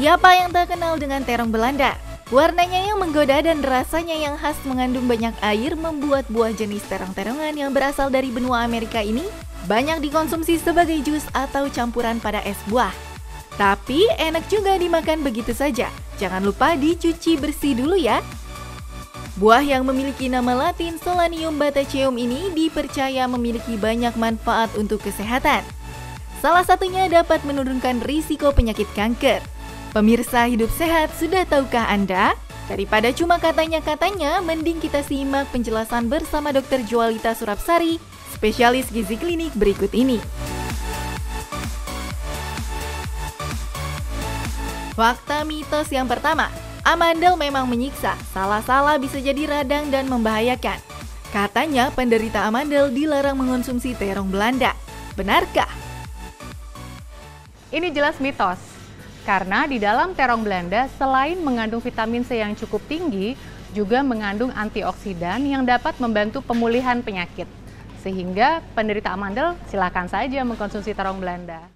Siapa yang tak kenal dengan terong Belanda? Warnanya yang menggoda dan rasanya yang khas mengandung banyak air membuat buah jenis terong-terongan yang berasal dari benua Amerika ini banyak dikonsumsi sebagai jus atau campuran pada es buah. Tapi enak juga dimakan begitu saja. Jangan lupa dicuci bersih dulu ya. Buah yang memiliki nama latin Solanium bataceum ini dipercaya memiliki banyak manfaat untuk kesehatan. Salah satunya dapat menurunkan risiko penyakit kanker. Pemirsa hidup sehat, sudah tahukah Anda? Daripada cuma katanya-katanya, mending kita simak penjelasan bersama Dr. Joalita Surapsari, spesialis gizi klinik berikut ini. Fakta mitos yang pertama, amandel memang menyiksa, salah-salah bisa jadi radang dan membahayakan. Katanya penderita amandel dilarang mengonsumsi terong Belanda. Benarkah? Ini jelas mitos. Karena di dalam terong Belanda selain mengandung vitamin C yang cukup tinggi, juga mengandung antioksidan yang dapat membantu pemulihan penyakit. Sehingga penderita amandel silakan saja mengkonsumsi terong Belanda.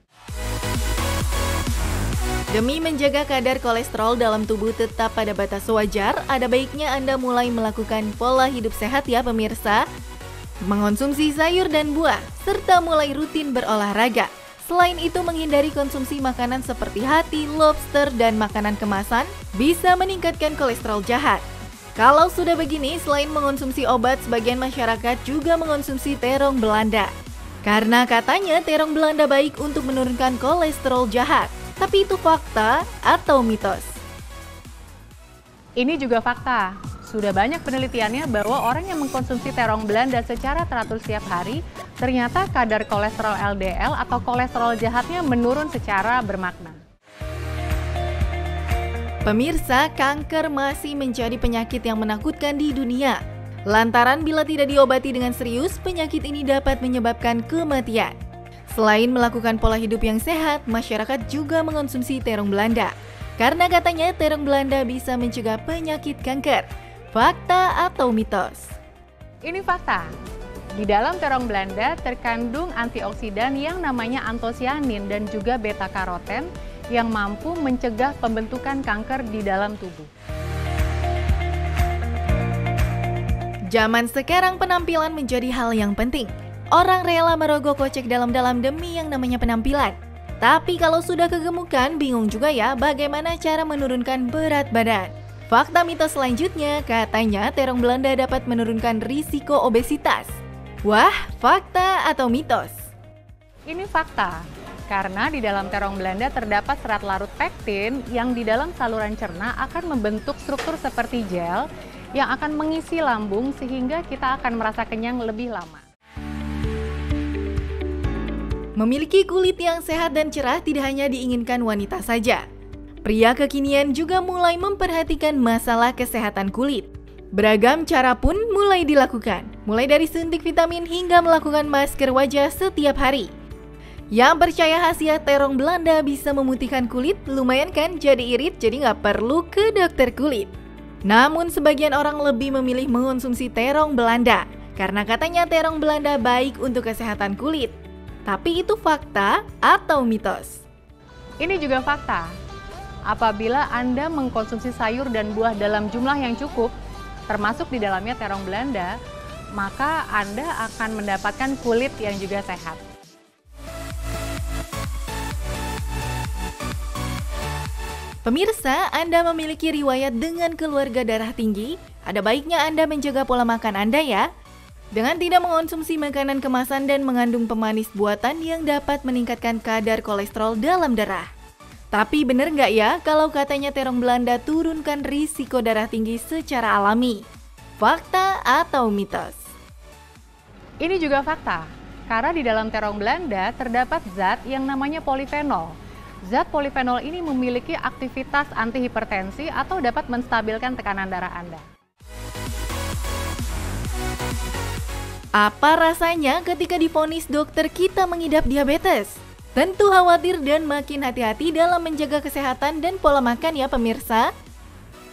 Demi menjaga kadar kolesterol dalam tubuh tetap pada batas wajar, ada baiknya Anda mulai melakukan pola hidup sehat ya pemirsa. Mengonsumsi sayur dan buah, serta mulai rutin berolahraga. Selain itu, menghindari konsumsi makanan seperti hati, lobster, dan makanan kemasan bisa meningkatkan kolesterol jahat. Kalau sudah begini, selain mengonsumsi obat, sebagian masyarakat juga mengonsumsi terong Belanda. Karena katanya terong Belanda baik untuk menurunkan kolesterol jahat. Tapi itu fakta atau mitos? Ini juga fakta. Sudah banyak penelitiannya bahwa orang yang mengkonsumsi terong Belanda secara teratur setiap hari, ternyata kadar kolesterol LDL atau kolesterol jahatnya menurun secara bermakna. Pemirsa, kanker masih menjadi penyakit yang menakutkan di dunia. Lantaran bila tidak diobati dengan serius, penyakit ini dapat menyebabkan kematian. Selain melakukan pola hidup yang sehat, masyarakat juga mengonsumsi terong Belanda. Karena katanya terong Belanda bisa mencegah penyakit kanker. Fakta atau mitos? Ini fakta. Di dalam terong Belanda terkandung antioksidan yang namanya antosianin dan juga beta-karoten yang mampu mencegah pembentukan kanker di dalam tubuh. Zaman sekarang penampilan menjadi hal yang penting. Orang rela merogoh kocek dalam-dalam demi yang namanya penampilan. Tapi kalau sudah kegemukan, bingung juga ya bagaimana cara menurunkan berat badan. Fakta mitos selanjutnya, katanya terong Belanda dapat menurunkan risiko obesitas. Wah, fakta atau mitos? Ini fakta, karena di dalam terong Belanda terdapat serat larut pektin yang di dalam saluran cerna akan membentuk struktur seperti gel yang akan mengisi lambung sehingga kita akan merasa kenyang lebih lama. Memiliki kulit yang sehat dan cerah tidak hanya diinginkan wanita saja. Pria kekinian juga mulai memperhatikan masalah kesehatan kulit. Beragam cara pun mulai dilakukan, mulai dari suntik vitamin hingga melakukan masker wajah setiap hari. Yang percaya khasiat terong Belanda bisa memutihkan kulit, lumayan kan jadi irit, jadi nggak perlu ke dokter kulit. Namun sebagian orang lebih memilih mengonsumsi terong Belanda, karena katanya terong Belanda baik untuk kesehatan kulit. Tapi itu fakta atau mitos? Ini juga fakta. Apabila Anda mengkonsumsi sayur dan buah dalam jumlah yang cukup, termasuk di dalamnya terong Belanda, maka Anda akan mendapatkan kulit yang juga sehat. Pemirsa, Anda memiliki riwayat dengan keluarga darah tinggi, ada baiknya Anda menjaga pola makan Anda ya. Dengan tidak mengonsumsi makanan kemasan dan mengandung pemanis buatan yang dapat meningkatkan kadar kolesterol dalam darah. Tapi benar nggak ya kalau katanya terong Belanda turunkan risiko darah tinggi secara alami? Fakta atau mitos? Ini juga fakta, karena di dalam terong Belanda terdapat zat yang namanya polifenol. Zat polifenol ini memiliki aktivitas antihipertensi atau dapat menstabilkan tekanan darah Anda. Apa rasanya ketika divonis dokter kita mengidap diabetes? Tentu khawatir dan makin hati-hati dalam menjaga kesehatan dan pola makan ya pemirsa.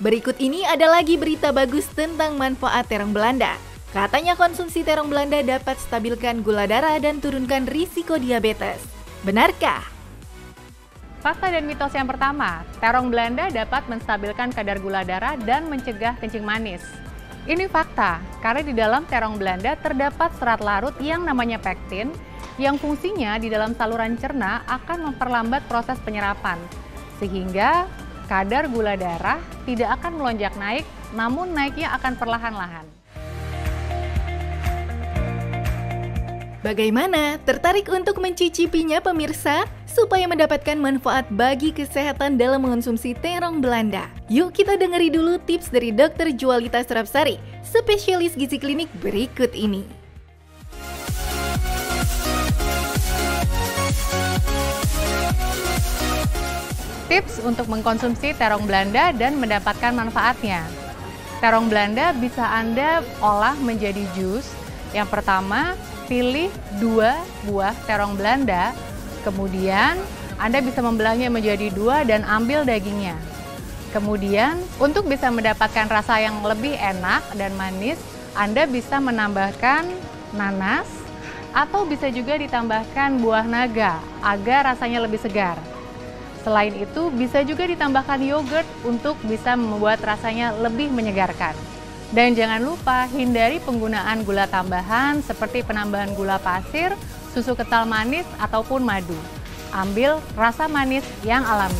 Berikut ini ada lagi berita bagus tentang manfaat terong Belanda. Katanya konsumsi terong Belanda dapat stabilkan gula darah dan turunkan risiko diabetes. Benarkah? Fakta dan mitos yang pertama, terong Belanda dapat menstabilkan kadar gula darah dan mencegah kencing manis. Ini fakta, karena di dalam terong Belanda terdapat serat larut yang namanya pektin, yang fungsinya di dalam saluran cerna akan memperlambat proses penyerapan, sehingga kadar gula darah tidak akan melonjak naik, namun naiknya akan perlahan-lahan. Bagaimana? Tertarik untuk mencicipinya pemirsa? Supaya mendapatkan manfaat bagi kesehatan dalam mengonsumsi terong Belanda. Yuk kita dengari dulu tips dari Dr. Jualita Surapsari, spesialis gizi klinik berikut ini. Tips untuk mengkonsumsi terong Belanda dan mendapatkan manfaatnya. Terong Belanda bisa Anda olah menjadi jus. Yang pertama, pilih 2 buah terong Belanda, kemudian Anda bisa membelahnya menjadi 2 dan ambil dagingnya. Kemudian, untuk bisa mendapatkan rasa yang lebih enak dan manis, Anda bisa menambahkan nanas atau bisa juga ditambahkan buah naga agar rasanya lebih segar. Selain itu, bisa juga ditambahkan yogurt untuk bisa membuat rasanya lebih menyegarkan. Dan jangan lupa hindari penggunaan gula tambahan seperti penambahan gula pasir, susu kental manis, ataupun madu. Ambil rasa manis yang alami.